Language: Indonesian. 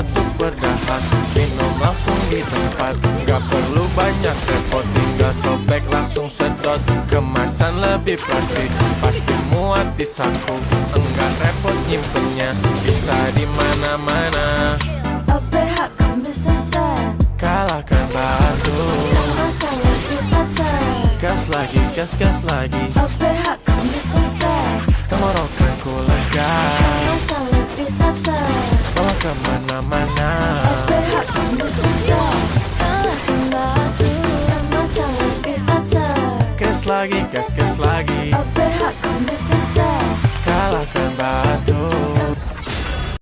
batuk berdahak, minum langsung di tempat. Gak perlu banyak repot, tinggal sobek langsung sedot. Kemasan lebih praktis, pasti muat di saku. Enggak repot nyimpennya, bisa di mana-mana. OPH kan bisa set, Kalahkan batu. tak masalah bisa set. Gas lagi, gas lagi. OPH kan bisa set, Tenggorokanku lega, tak masalah bisa set. bawa kemana-mana.